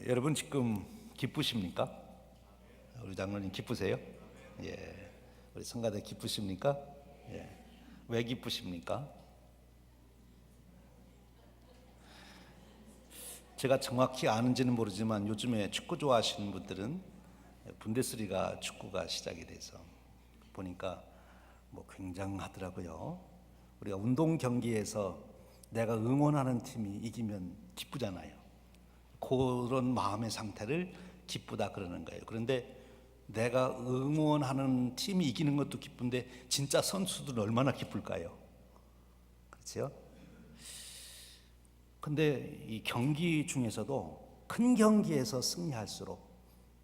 여러분 지금 기쁘십니까? 우리 장로님 기쁘세요? 예. 우리 성가대 기쁘십니까? 예. 왜 기쁘십니까? 제가 정확히 아는지는 모르지만 요즘에 축구 좋아하시는 분들은 분데스리가 축구가 시작이 돼서 보니까 굉장하더라고요. 우리가 운동 경기에서 내가 응원하는 팀이 이기면 기쁘잖아요. 그런 마음의 상태를 기쁘다 그러는 거예요. 그런데 내가 응원하는 팀이 이기는 것도 기쁜데 진짜 선수들은 얼마나 기쁠까요? 그렇죠? 근데 이 경기 중에서도 큰 경기에서 승리할수록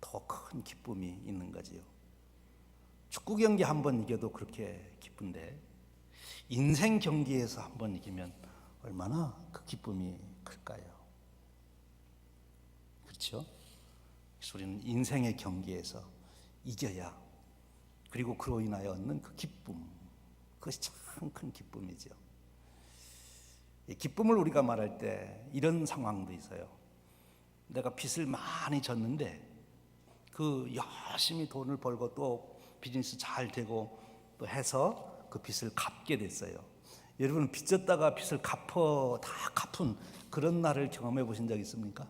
더 큰 기쁨이 있는 거지요. 축구 경기 한 번 이겨도 그렇게 기쁜데 인생 경기에서 한 번 이기면 얼마나 그 기쁨이 클까요? 그렇죠? 우리는 인생의 경기에서 이겨야, 그리고 그로 인하여 얻는 그 기쁨, 그것이 참 큰 기쁨이죠. 이 기쁨을 우리가 말할 때 이런 상황도 있어요. 내가 빚을 많이 졌는데 그 열심히 돈을 벌고 또 비즈니스 잘 되고 또 해서 그 빚을 갚게 됐어요. 여러분 빚 졌다가 빚을 다 갚은 그런 날을 경험해 보신 적 있습니까?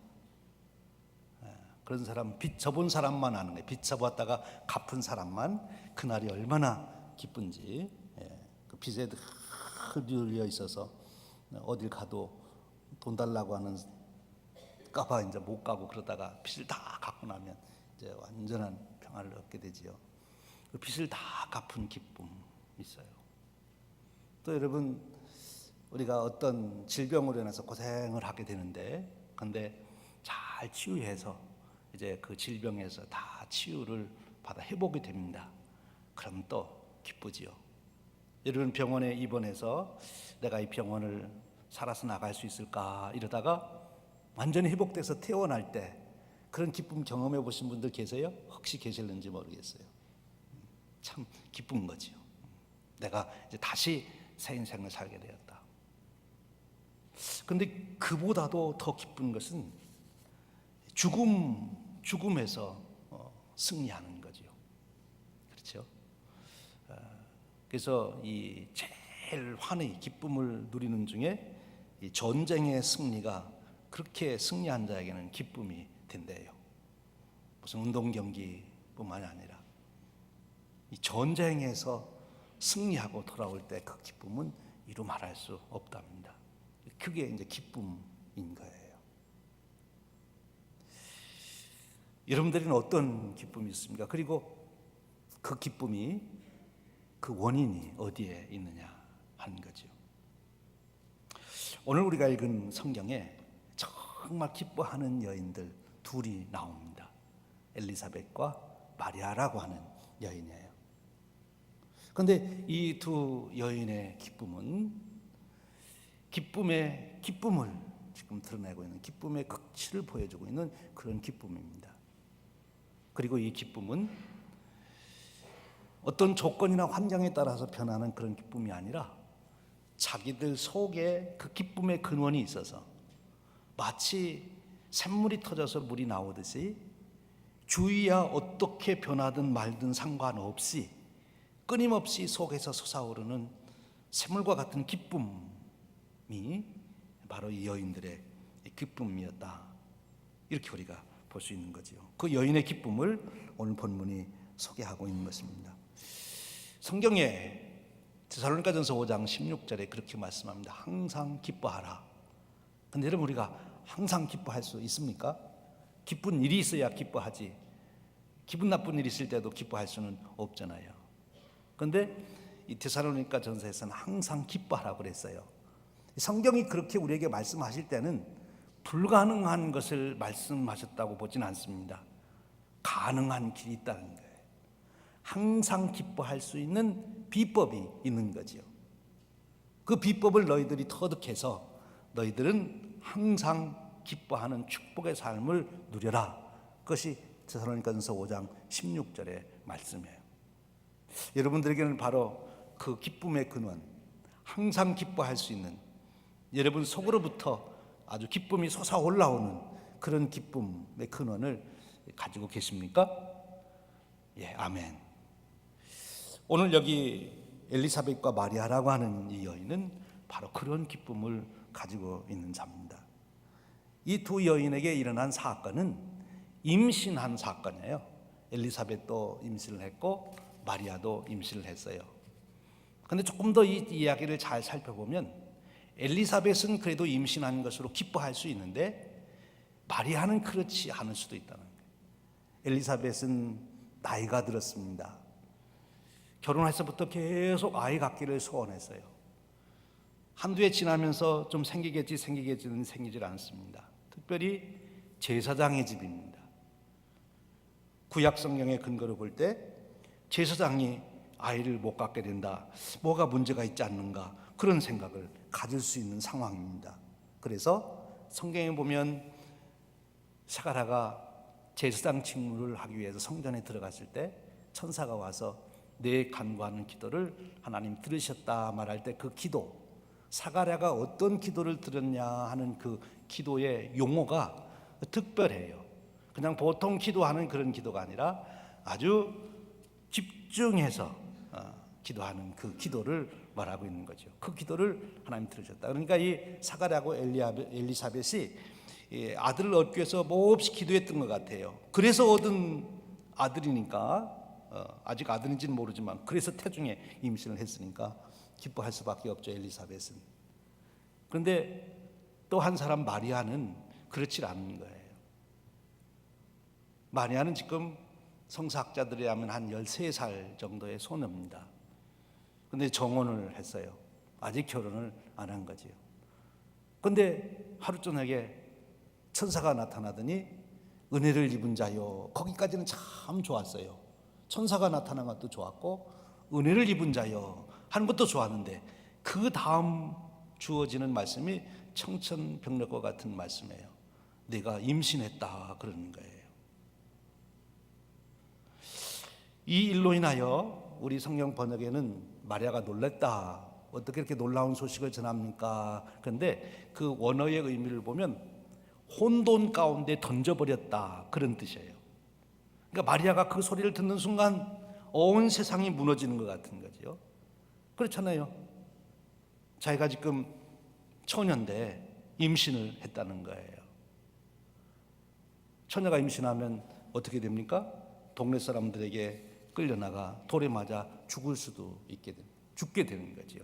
그런 사람, 빚 져본 사람만 아는 거예요. 빚 져봤다가 갚은 사람만 그날이 얼마나 기쁜지. 그 빚에 휘둘려 있어서 어딜 가도 돈 달라고 하는 까봐 이제 못 가고, 그러다가 빚을 다 갚고 나면 이제 완전한 평화를 얻게 되지요. 그 빚을 다 갚은 기쁨 있어요. 또 여러분, 우리가 어떤 질병으로 인해서 고생을 하게 되는데, 근데 잘 치유해서 이제 그 질병에서 다 치유를 받아 회복이 됩니다. 그럼 또 기쁘지요. 여러분 병원에 입원해서 내가 이 병원을 살아서 나갈 수 있을까 이러다가 완전히 회복돼서 퇴원할 때 그런 기쁨 경험해 보신 분들 계세요? 혹시 계실는지 모르겠어요. 참 기쁜 거지요. 내가 이제 다시 새 인생을 살게 되었다. 근데 그보다도 더 기쁜 것은 죽음에서 승리하는 거지요. 그렇죠? 그래서 이 제일 환희, 기쁨을 누리는 중에 이 전쟁의 승리가 그렇게 승리한 자에게는 기쁨이 된대요. 무슨 운동 경기뿐만이 아니라 이 전쟁에서 승리하고 돌아올 때 그 기쁨은 이루 말할 수 없답니다. 그게 이제 기쁨인 거예요. 여러분들은 어떤 기쁨이 있습니까? 그리고 그 기쁨이, 그 원인이 어디에 있느냐 하는 거죠. 오늘 우리가 읽은 성경에 정말 기뻐하는 여인들 둘이 나옵니다. 엘리사벳과 마리아라고 하는 여인이에요. 그런데 이 두 여인의 기쁨은 기쁨을 지금 드러내고 있는, 기쁨의 극치를 보여주고 있는 그런 기쁨입니다. 그리고 이 기쁨은 어떤 조건이나 환경에 따라서 변하는 그런 기쁨이 아니라 자기들 속에 그 기쁨의 근원이 있어서 마치 샘물이 터져서 물이 나오듯이 주위야 어떻게 변하든 말든 상관없이 끊임없이 속에서 솟아오르는 샘물과 같은 기쁨이 바로 이 여인들의 기쁨이었다. 이렇게 우리가 볼 수 있는 거죠. 그 여인의 기쁨을 오늘 본문이 소개하고 있는 것입니다. 성경에 데살로니가전서 5장 16절에 그렇게 말씀합니다. 항상 기뻐하라. 근데 여러분 우리가 항상 기뻐할 수 있습니까? 기쁜 일이 있어야 기뻐하지. 기분 나쁜 일이 있을 때도 기뻐할 수는 없잖아요. 그런데 이 데살로니가전서에서는 항상 기뻐하라고 그랬어요. 성경이 그렇게 우리에게 말씀하실 때는 불가능한 것을 말씀하셨다고 보진 않습니다. 가능한 길이 있다는 거예요. 항상 기뻐할 수 있는 비법이 있는 거죠. 그 비법을 너희들이 터득해서 너희들은 항상 기뻐하는 축복의 삶을 누려라. 그것이 데살로니가전서 5장 16절의 말씀이에요. 여러분들에게는 바로 그 기쁨의 근원, 항상 기뻐할 수 있는, 여러분 속으로부터 아주 기쁨이 솟아올라오는 그런 기쁨의 근원을 가지고 계십니까? 예, 아멘. 오늘 여기 엘리사벳과 마리아라고 하는 이 여인은 바로 그런 기쁨을 가지고 있는 자입니다. 이 두 여인에게 일어난 사건은 임신한 사건이에요. 엘리사벳도 임신을 했고 마리아도 임신을 했어요. 그런데 조금 더 이 이야기를 잘 살펴보면 엘리사벳은 그래도 임신한 것으로 기뻐할 수 있는데 마리아는 그렇지 않을 수도 있다는 거예요. 엘리사벳은 나이가 들었습니다. 결혼해서부터 계속 아이 갖기를 소원했어요. 한두 해 지나면서 좀 생기겠지는 생기질 않습니다. 특별히 제사장의 집입니다. 구약 성경의 근거로 볼 때 제사장이 아이를 못 갖게 된다, 뭐가 문제가 있지 않는가, 그런 생각을 가질 수 있는 상황입니다. 그래서 성경에 보면 사가랴가 제사장 직무를 하기 위해서 성전에 들어갔을 때 천사가 와서 내 간구하는 기도를 하나님 들으셨다 말할 때 그 기도, 사가랴가 어떤 기도를 들었냐 하는 그 기도의 용어가 특별해요. 그냥 보통 기도하는 그런 기도가 아니라 아주 집중해서 기도하는 그 기도를 말하고 있는 거죠. 그 기도를 하나님 들으셨다. 그러니까 이 사가랴하고 엘리사벳이 아들을 얻기 위해서 몹시 기도했던 것 같아요. 그래서 얻은 아들이니까, 아직 아들인지는 모르지만 그래서 태중에 임신을 했으니까 기뻐할 수밖에 없죠, 엘리사벳은. 그런데 또 한 사람 마리아는 그렇지 않은 거예요. 마리아는 지금 성서학자들에 의하면 한 13살 정도의 소녀입니다. 그런데 정혼을 했어요. 아직 결혼을 안 한 거지요. 그런데 하루 저녁에 천사가 나타나더니 은혜를 입은 자요, 거기까지는 참 좋았어요. 천사가 나타난 것도 좋았고 은혜를 입은 자요 하는 것도 좋았는데 그 다음 주어지는 말씀이 청천벽력과 같은 말씀이에요. 내가 임신했다 그러는 거예요. 이 일로 인하여 우리 성경 번역에는 마리아가 놀랐다, 어떻게 이렇게 놀라운 소식을 전합니까? 그런데 그 원어의 의미를 보면 혼돈 가운데 던져버렸다, 그런 뜻이에요. 그러니까 마리아가 그 소리를 듣는 순간 온 세상이 무너지는 것 같은 거죠. 그렇잖아요. 자기가 지금 처녀인데 임신을 했다는 거예요. 처녀가 임신하면 어떻게 됩니까? 동네 사람들에게 끌려나가 돌에 맞아 죽게 되는 거죠.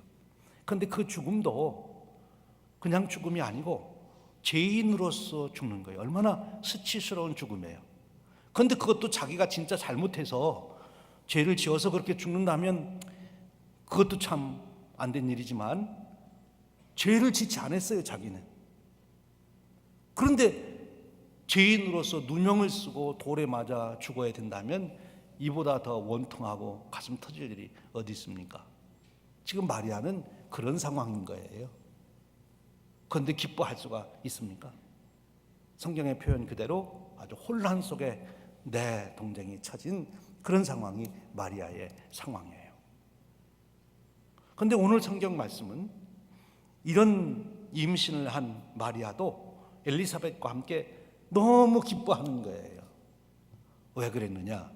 그런데 그 죽음도 그냥 죽음이 아니고 죄인으로서 죽는 거예요. 얼마나 수치스러운 죽음이에요. 그런데 그것도 자기가 진짜 잘못해서 죄를 지어서 그렇게 죽는다면 그것도 참 안 된 일이지만 죄를 짓지 않았어요, 자기는. 그런데 죄인으로서 누명을 쓰고 돌에 맞아 죽어야 된다면 이보다 더 원통하고 가슴 터질 일이 어디 있습니까? 지금 마리아는 그런 상황인 거예요. 그런데 기뻐할 수가 있습니까? 성경의 표현 그대로 아주 혼란 속에 내 동정이 처진 그런 상황이 마리아의 상황이에요. 그런데 오늘 성경 말씀은 이런 임신을 한 마리아도 엘리사벳과 함께 너무 기뻐하는 거예요. 왜 그랬느냐?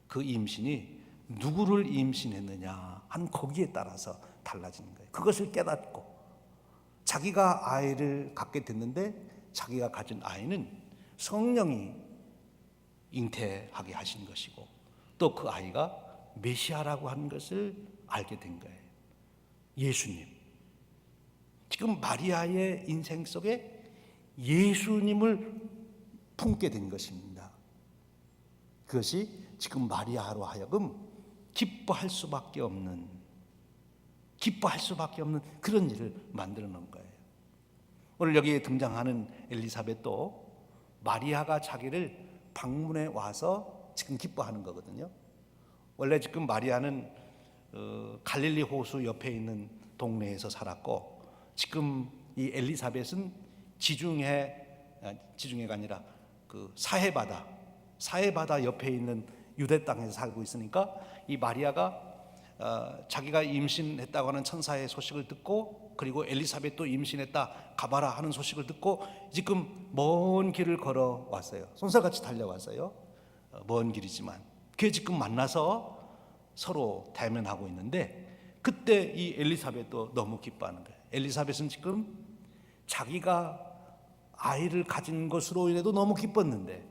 그 임신이 누구를 임신했느냐 한 거기에 따라서 달라지는 거예요. 그것을 깨닫고 자기가 아이를 갖게 됐는데 자기가 가진 아이는 성령이 잉태하게 하신 것이고 또 그 아이가 메시아라고 하는 것을 알게 된 거예요. 예수님. 지금 마리아의 인생 속에 예수님을 품게 된 것입니다. 그것이 지금 마리아로 하여금 기뻐할 수밖에 없는 그런 일을 만들어 놓은 거예요. 오늘 여기에 등장하는 엘리사벳도 마리아가 자기를 방문해 와서 지금 기뻐하는 거거든요. 원래 지금 마리아는 갈릴리 호수 옆에 있는 동네에서 살았고 지금 이 엘리사벳은 지중해가 아니라 그 사해바다 옆에 있는 유대 땅에서 살고 있으니까 이 마리아가 자기가 임신했다고 하는 천사의 소식을 듣고 그리고 엘리사벳도 임신했다, 가봐라 하는 소식을 듣고 지금 먼 길을 걸어왔어요. 손살같이 달려왔어요. 먼 길이지만 그게 지금 만나서 서로 대면하고 있는데, 그때 이 엘리사벳도 너무 기뻐하는 거예요. 엘리사벳은 지금 자기가 아이를 가진 것으로 인해도 너무 기뻤는데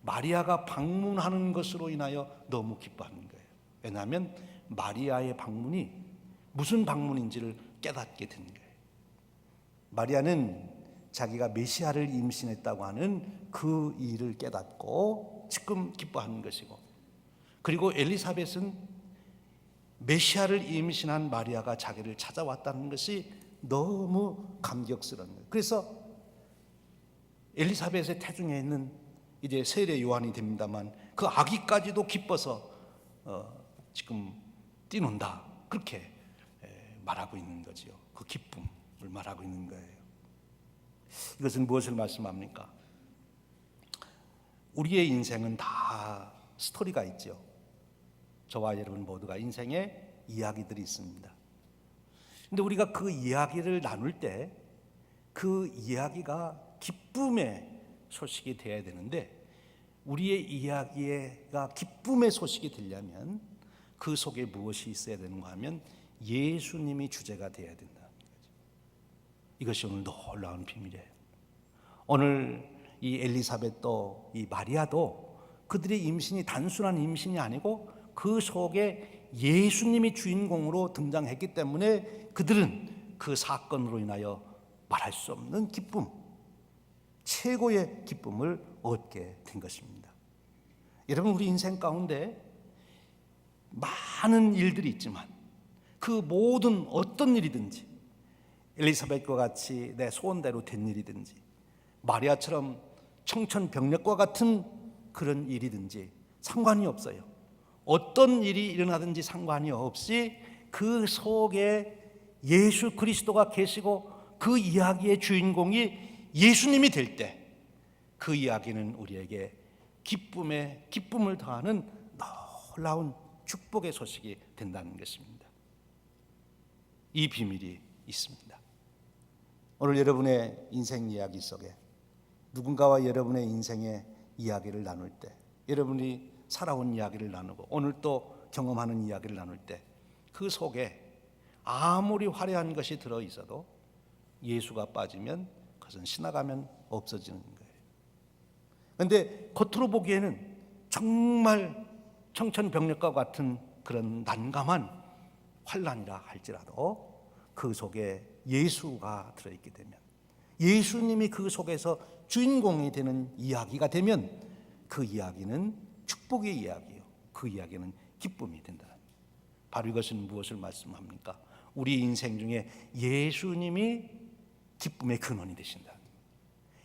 마리아가 방문하는 것으로 인하여 너무 기뻐하는 거예요. 왜냐하면 마리아의 방문이 무슨 방문인지를 깨닫게 된 거예요. 마리아는 자기가 메시아를 임신했다고 하는 그 일을 깨닫고 지금 기뻐하는 것이고, 그리고 엘리사벳은 메시아를 임신한 마리아가 자기를 찾아왔다는 것이 너무 감격스러운 거예요. 그래서 엘리사벳의 태중에 있는 이제 세례 요한이 됩니다만 그 아기까지도 기뻐서 지금 뛰논다, 그렇게 말하고 있는 거지요. 그 기쁨을 말하고 있는 거예요. 이것은 무엇을 말씀합니까? 우리의 인생은 다 스토리가 있죠. 저와 여러분 모두가 인생에 이야기들이 있습니다. 근데 우리가 그 이야기를 나눌 때 그 이야기가 기쁨의 소식이 되어야 되는데, 우리의 이야기가 기쁨의 소식이 되려면 그 속에 무엇이 있어야 되는가 하면 예수님이 주제가 되어야 된다는 거죠. 이것이 오늘 놀라운 비밀이에요. 오늘 이 엘리사벳도 이 마리아도 그들의 임신이 단순한 임신이 아니고 그 속에 예수님이 주인공으로 등장했기 때문에 그들은 그 사건으로 인하여 말할 수 없는 기쁨, 최고의 기쁨을 얻게 된 것입니다. 여러분, 우리 인생 가운데 많은 일들이 있지만 그 모든 어떤 일이든지, 엘리사벳과 같이 내 소원대로 된 일이든지, 마리아처럼 청천벽력과 같은 그런 일이든지 상관이 없어요. 어떤 일이 일어나든지 상관이 없이 그 속에 예수 그리스도가 계시고 그 이야기의 주인공이 예수님이 될 때 그 이야기는 우리에게 기쁨을 더하는 놀라운 축복의 소식이 된다는 것입니다. 이 비밀이 있습니다. 오늘 여러분의 인생 이야기 속에 누군가와 여러분의 인생의 이야기를 나눌 때, 여러분이 살아온 이야기를 나누고 오늘 또 경험하는 이야기를 나눌 때 그 속에 아무리 화려한 것이 들어있어도 예수가 빠지면 그것은 지나가면 없어지는 거예요. 그런데 겉으로 보기에는 정말 청천벽력과 같은 그런 난감한 환난이라 할지라도 그 속에 예수가 들어있게 되면, 예수님이 그 속에서 주인공이 되는 이야기가 되면 그 이야기는 축복의 이야기예요. 그 이야기는 기쁨이 된다. 바로 이것은 무엇을 말씀합니까? 우리 인생 중에 예수님이 기쁨의 근원이 되신다.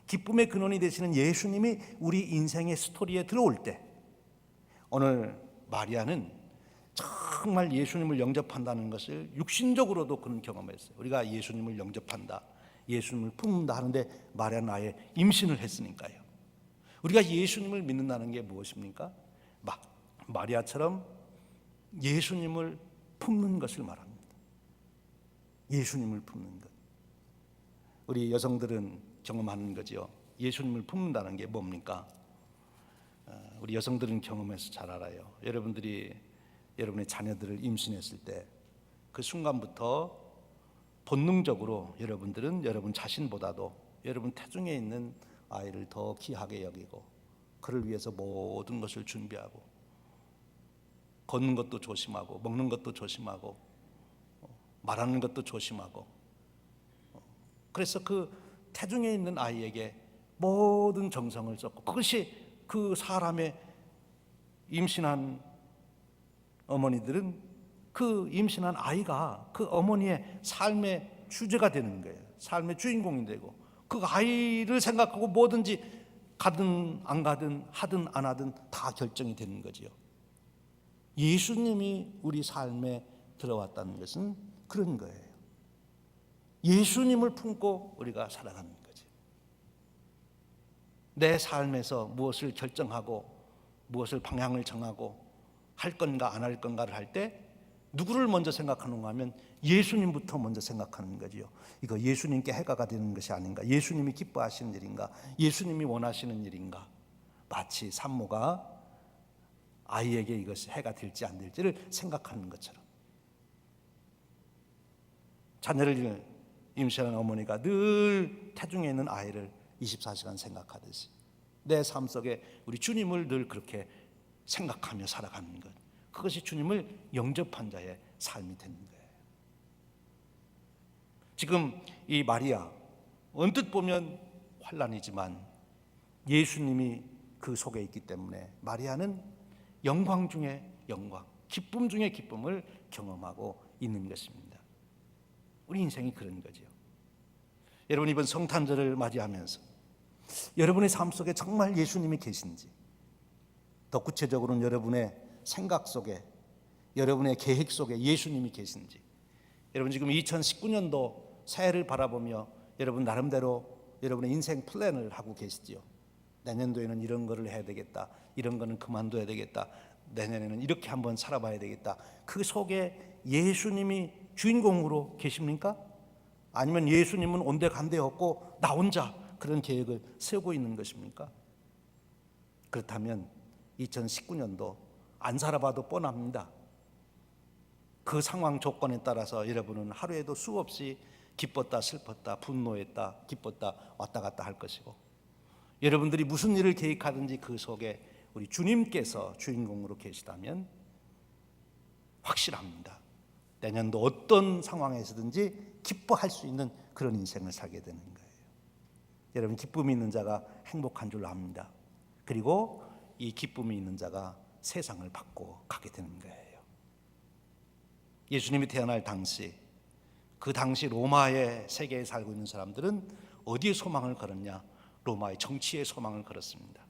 기쁨의 근원이 되시는 예수님이 우리 인생의 스토리에 들어올 때, 오늘 마리아는 정말 예수님을 영접한다는 것을 육신적으로도 그런 경험했어요. 우리가 예수님을 영접한다, 예수님을 품는다 하는데 마리아는 아예 임신을 했으니까요. 우리가 예수님을 믿는다는 게 무엇입니까? 마리아처럼 예수님을 품는 것을 말합니다. 예수님을 품는 것. 우리 여성들은 경험하는 거죠. 예수님을 품는다는 게 뭡니까? 우리 여성들은 경험해서 잘 알아요. 여러분들이 여러분의 자녀들을 임신했을 때 그 순간부터 본능적으로 여러분들은 여러분 자신보다도 여러분 태중에 있는 아이를 더 귀하게 여기고 그를 위해서 모든 것을 준비하고, 걷는 것도 조심하고, 먹는 것도 조심하고, 말하는 것도 조심하고, 그래서 그 태중에 있는 아이에게 모든 정성을 쏟고, 그것이 그 사람의 임신한 어머니들은 그 임신한 아이가 그 어머니의 삶의 주제가 되는 거예요. 삶의 주인공이 되고 그 아이를 생각하고 뭐든지 가든 안 가든 하든 안 하든 다 결정이 되는 거지요. 예수님이 우리 삶에 들어왔다는 것은 그런 거예요. 예수님을 품고 우리가 살아가는 거죠. 내 삶에서 무엇을 결정하고 무엇을 방향을 정하고 할 건가 안 할 건가를 할 때 누구를 먼저 생각하는가 하면 예수님부터 먼저 생각하는 거지요. 이거 예수님께 해가 되는 것이 아닌가, 예수님이 기뻐하시는 일인가, 예수님이 원하시는 일인가. 마치 산모가 아이에게 이것이 해가 될지 안 될지를 생각하는 것처럼, 자녀를 임신하는 어머니가 늘 태중에 있는 아이를 24시간 생각하듯이 내 삶 속에 우리 주님을 늘 그렇게 생각하며 살아가는 것, 그것이 주님을 영접한 자의 삶이 되는 거예요. 지금 이 마리아, 언뜻 보면 환난이지만 예수님이 그 속에 있기 때문에 마리아는 영광 중에 영광, 기쁨 중에 기쁨을 경험하고 있는 것입니다. 우리 인생이 그런 거죠. 여러분, 이번 성탄절을 맞이하면서 여러분의 삶 속에 정말 예수님이 계신지, 더 구체적으로는 여러분의 생각 속에, 여러분의 계획 속에 예수님이 계신지, 여러분 지금 2019년도 새해를 바라보며 여러분 나름대로 여러분의 인생 플랜을 하고 계시지요. 내년도에는 이런 거를 해야 되겠다, 이런 거는 그만둬야 되겠다, 내년에는 이렇게 한번 살아봐야 되겠다. 그 속에 예수님이 주인공으로 계십니까? 아니면 예수님은 온데간데 없고 나 혼자 그런 계획을 세우고 있는 것입니까? 그렇다면 2019년도 안 살아봐도 뻔합니다. 그 상황 조건에 따라서 여러분은 하루에도 수없이 기뻤다 슬펐다 분노했다 기뻤다 왔다 갔다 할 것이고, 여러분들이 무슨 일을 계획하든지 그 속에 우리 주님께서 주인공으로 계시다면 확실합니다. 내년도 어떤 상황에서든지 기뻐할 수 있는 그런 인생을 살게 되는 거예요. 여러분, 기쁨이 있는 자가 행복한 줄 압니다. 그리고 이 기쁨이 있는 자가 세상을 바꿔 가게 되는 거예요. 예수님이 태어날 당시, 그 당시 로마의 세계에 살고 있는 사람들은 어디에 소망을 걸었냐? 로마의 정치에 소망을 걸었습니다.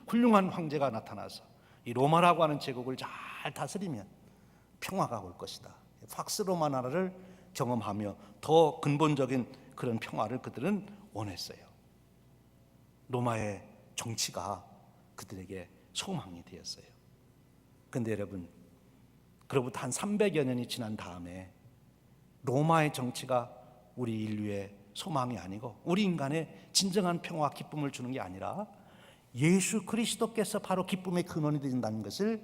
훌륭한 황제가 나타나서 이 로마라고 하는 제국을 잘 다스리면 평화가 올 것이다. 팍스 로마 나라를 경험하며 더 근본적인 그런 평화를 그들은 원했어요. 로마의 정치가 그들에게 소망이 되었어요. 그런데 여러분, 그로부터 한 300여 년이 지난 다음에 로마의 정치가 우리 인류의 소망이 아니고 우리 인간의 진정한 평화와 기쁨을 주는 게 아니라 예수 그리스도께서 바로 기쁨의 근원이 된다는 것을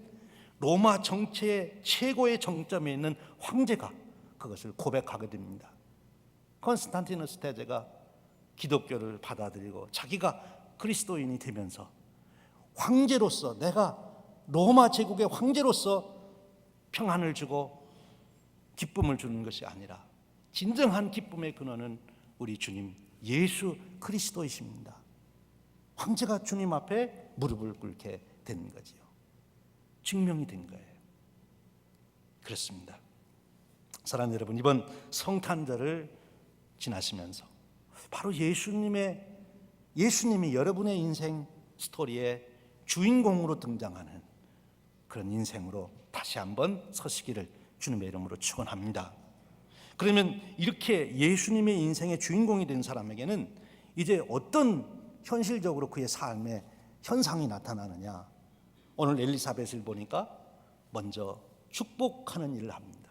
로마 정치의 최고의 정점에 있는 황제가 그것을 고백하게 됩니다. 콘스탄티누스 대제가 기독교를 받아들이고 자기가 그리스도인이 되면서 황제로서, 내가 로마 제국의 황제로서 평안을 주고 기쁨을 주는 것이 아니라 진정한 기쁨의 근원은 우리 주님 예수 그리스도이십니다. 황제가 주님 앞에 무릎을 꿇게 된 거지요. 증명이 된 거예요. 그렇습니다. 사랑하는 여러분, 이번 성탄절을 지나시면서 바로 예수님이 여러분의 인생 스토리의 주인공으로 등장하는 그런 인생으로 다시 한번 서시기를 주님의 이름으로 축원합니다. 그러면 이렇게 예수님의 인생의 주인공이 된 사람에게는 이제 어떤 현실적으로 그의 삶에 현상이 나타나느냐? 오늘 엘리사벳을 보니까 먼저 축복하는 일을 합니다.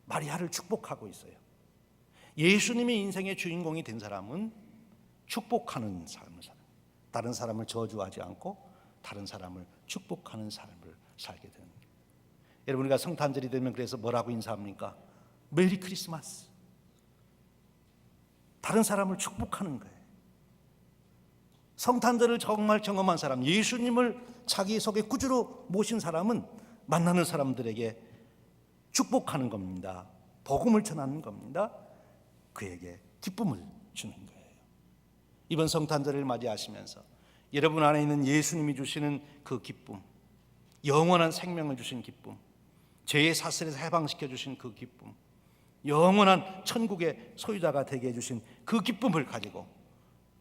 마리아를 축복하고 있어요. 예수님의 인생의 주인공이 된 사람은 축복하는 삶을 살아요. 다른 사람을 저주하지 않고 다른 사람을 축복하는 삶을 살게 되는 거예요. 여러분, 우리가 성탄절이 되면 그래서 뭐라고 인사합니까? 메리 크리스마스. 다른 사람을 축복하는 거예요. 성탄절을 정말 경험한 사람, 예수님을 자기 속에 구주로 모신 사람은 만나는 사람들에게 축복하는 겁니다. 복음을 전하는 겁니다. 그에게 기쁨을 주는 거예요. 이번 성탄절을 맞이하시면서 여러분 안에 있는 예수님이 주시는 그 기쁨, 영원한 생명을 주신 기쁨, 죄의 사슬에서 해방시켜 주신 그 기쁨, 영원한 천국의 소유자가 되게 해주신 그 기쁨을 가지고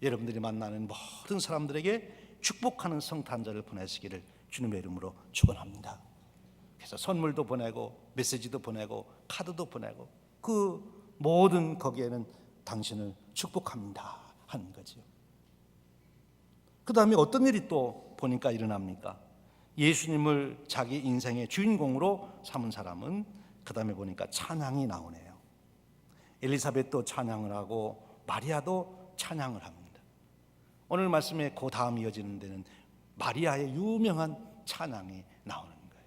여러분들이 만나는 모든 사람들에게 축복하는 성탄절을 보내시기를 주님의 이름으로 축원합니다. 그래서 선물도 보내고 메시지도 보내고 카드도 보내고 그 모든 거기에는 당신을 축복합니다 하는 거죠. 그 다음에 어떤 일이 또 보니까 일어납니까? 예수님을 자기 인생의 주인공으로 삼은 사람은 그 다음에 보니까 찬양이 나오네요. 엘리사벳도 찬양을 하고 마리아도 찬양을 합니다. 오늘 말씀에 그 다음 이어지는 데는 마리아의 유명한 찬양이 나오는 거예요.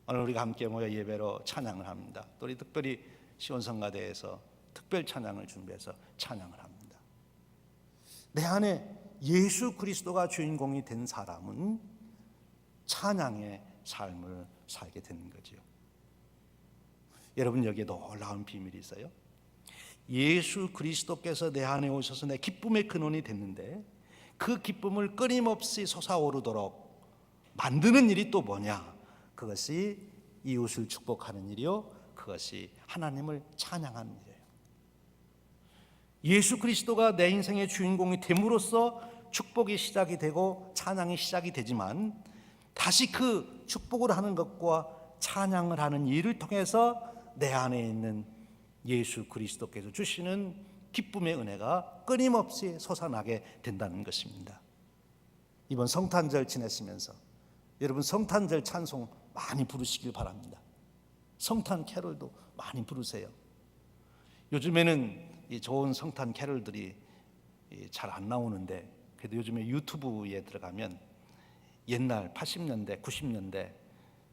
오늘 우리가 함께 모여 예배로 찬양을 합니다. 또 우리 특별히 시온성가대에서 특별 찬양을 준비해서 찬양을 합니다. 내 안에 예수 그리스도가 주인공이 된 사람은 찬양의 삶을 살게 되는 거죠. 여러분, 여기에 놀라운 비밀이 있어요. 예수 그리스도께서 내 안에 오셔서 내 기쁨의 근원이 됐는데 그 기쁨을 끊임없이 솟아오르도록 만드는 일이 또 뭐냐? 그것이 이웃을 축복하는 일이요, 그것이 하나님을 찬양하는 일이에요. 예수 그리스도가 내 인생의 주인공이 됨으로써 축복이 시작이 되고 찬양이 시작이 되지만, 다시 그 축복을 하는 것과 찬양을 하는 일을 통해서 내 안에 있는 예수 그리스도께서 주시는 기쁨의 은혜가 끊임없이 솟아나게 된다는 것입니다. 이번 성탄절 지내시면서 여러분 성탄절 찬송 많이 부르시길 바랍니다. 성탄 캐롤도 많이 부르세요. 요즘에는 이 좋은 성탄 캐롤들이 잘 안 나오는데, 그래도 요즘에 유튜브에 들어가면 옛날 80년대, 90년대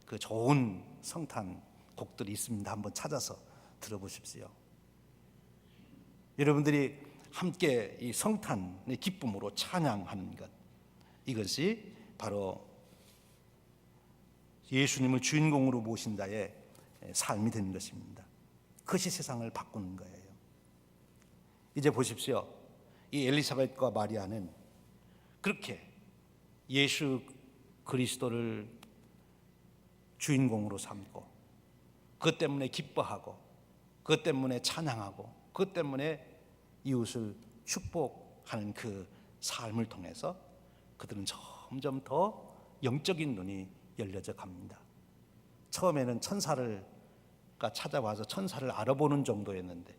그 좋은 성탄 곡들이 있습니다. 한번 찾아서 들어보십시오. 여러분들이 함께 이 성탄의 기쁨으로 찬양하는 것, 이것이 바로 예수님을 주인공으로 모신 자의 삶이 되는 것입니다. 그것이 세상을 바꾸는 거예요. 이제 보십시오. 이 엘리사벳과 마리아는 그렇게 예수 그리스도를 주인공으로 삼고 그것 때문에 기뻐하고 그것 때문에 찬양하고 그것 때문에 이웃을 축복하는 그 삶을 통해서 그들은 점점 더 영적인 눈이 열려져 갑니다. 처음에는 천사가 찾아와서 천사를 알아보는 정도였는데,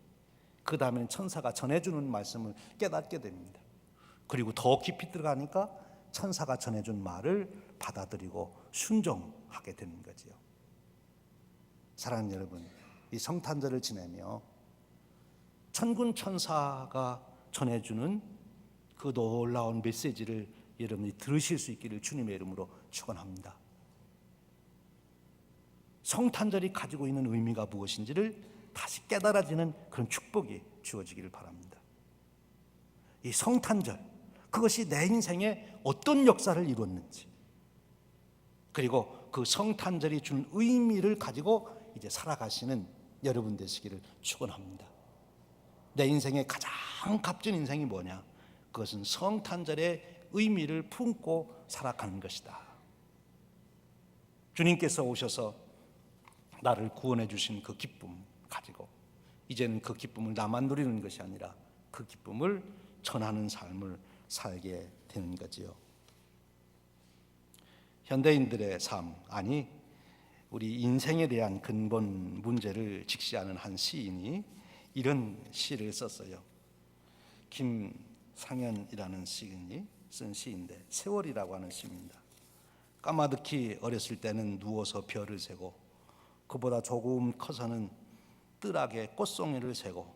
그 다음에는 천사가 전해주는 말씀을 깨닫게 됩니다. 그리고 더 깊이 들어가니까 천사가 전해준 말을 받아들이고 순종하게 되는 거지요. 사랑하는 여러분, 이 성탄절을 지내며 천군 천사가 전해주는 그 놀라운 메시지를 여러분이 들으실 수 있기를 주님의 이름으로 축원합니다. 성탄절이 가지고 있는 의미가 무엇인지를 다시 깨달아지는 그런 축복이 주어지기를 바랍니다. 이 성탄절, 그것이 내 인생에 어떤 역사를 이루었는지, 그리고 그 성탄절이 준 의미를 가지고 이제 살아가시는 여러분 되시기를 축원합니다. 내 인생의 가장 값진 인생이 뭐냐? 그것은 성탄절의 의미를 품고 살아가는 것이다. 주님께서 오셔서 나를 구원해 주신 그 기쁨 가지고 이제는 그 기쁨을 나만 누리는 것이 아니라 그 기쁨을 전하는 삶을 살게 되는 거지요. 현대인들의 삶, 아니 우리 인생에 대한 근본 문제를 직시하는 한 시인이 이런 시를 썼어요. 김상현이라는 시인이 쓴 시인데, 세월이라고 하는 시입니다. 까마득히 어렸을 때는 누워서 별을 세고, 그보다 조금 커서는 뜰하게 꽃송이를 세고,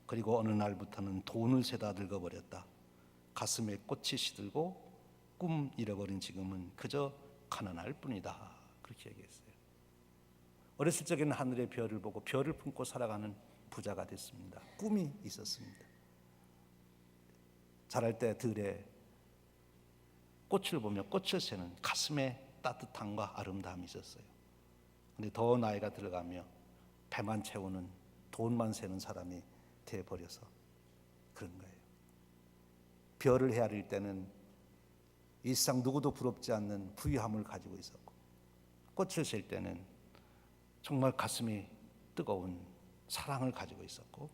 그리고 어느 날부터는 돈을 세다 늙어버렸다. 가슴에 꽃이 시들고 꿈 잃어버린 지금은 그저 가난할 뿐이다. 그렇게 얘기했어요. 어렸을 적에는 하늘의 별을 보고 별을 품고 살아가는 부자가 됐습니다. 꿈이 있었습니다. 자랄 때 들에 꽃을 보며 꽃을 세는 가슴에 따뜻함과 아름다움이 있었어요. 근데 더 나이가 들어가며 배만 채우는, 돈만 세는 사람이 되어버려서 그런 거예요. 별을 헤아릴 때는 일상 누구도 부럽지 않는 부유함을 가지고 있었고, 꽃을 셀 때는 정말 가슴이 뜨거운 사랑을 가지고 있었고,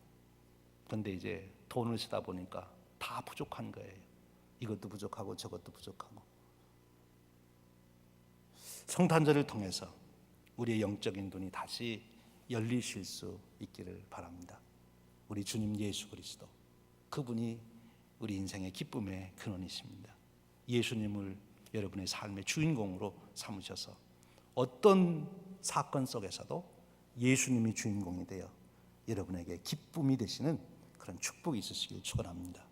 그런데 이제 돈을 쓰다 보니까 다 부족한 거예요. 이것도 부족하고 저것도 부족하고. 성탄절을 통해서 우리의 영적인 눈이 다시 열리실 수 있기를 바랍니다. 우리 주님 예수 그리스도, 그분이 우리 인생의 기쁨의 근원이십니다. 예수님을 여러분의 삶의 주인공으로 삼으셔서 어떤 사건 속에서도 예수님이 주인공이 되어 여러분에게 기쁨이 되시는 그런 축복이 있으시길 축원합니다.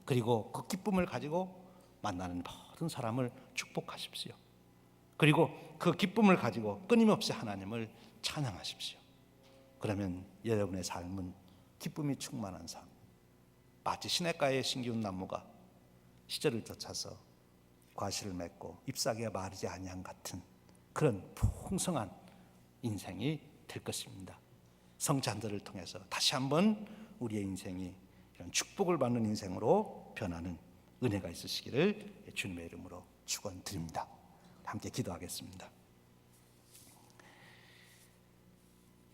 그리고 그 기쁨을 가지고 만나는 모든 사람을 축복하십시오. 그리고 그 기쁨을 가지고 끊임없이 하나님을 찬양하십시오. 그러면 여러분의 삶은 기쁨이 충만한 삶, 마치 시냇가에 심기운 나무가 시절을 쫓아서 과실을 맺고 잎사귀가 마르지 아니한 같은 그런 풍성한 인생이 될 것입니다. 성찬들을 통해서 다시 한번 우리의 인생이 이런 축복을 받는 인생으로 변하는 은혜가 있으시기를 주님의 이름으로 축원드립니다. 함께 기도하겠습니다.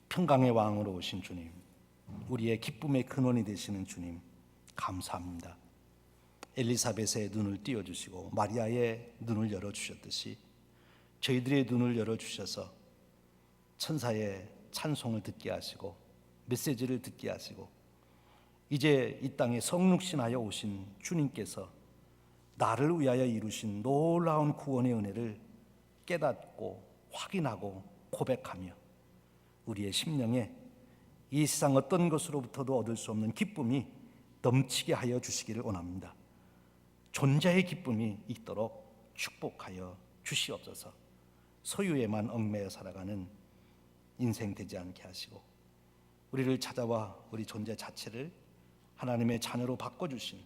평강의 왕으로 오신 주님, 우리의 기쁨의 근원이 되시는 주님, 감사합니다. 엘리사벳의 눈을 띄워주시고 마리아의 눈을 열어주셨듯이 저희들의 눈을 열어주셔서 천사의 찬송을 듣게 하시고 메시지를 듣게 하시고 이제 이 땅에 성육신하여 오신 주님께서 나를 위하여 이루신 놀라운 구원의 은혜를 깨닫고 확인하고 고백하며 우리의 심령에 이 세상 어떤 것으로부터도 얻을 수 없는 기쁨이 넘치게 하여 주시기를 원합니다. 존재의 기쁨이 있도록 축복하여 주시옵소서. 소유에만 얽매여 살아가는 인생 되지 않게 하시고 우리를 찾아와 우리 존재 자체를 하나님의 자녀로 바꿔주신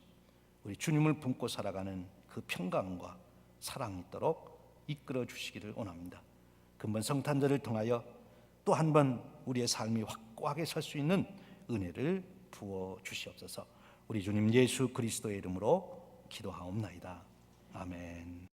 우리 주님을 품고 살아가는 그 평강과 사랑이 있도록 이끌어 주시기를 원합니다. 근본 성탄절을 통하여 또 한 번 우리의 삶이 확고하게 설 수 있는 은혜를 부어 주시옵소서. 우리 주님 예수 그리스도의 이름으로 기도하옵나이다. 아멘.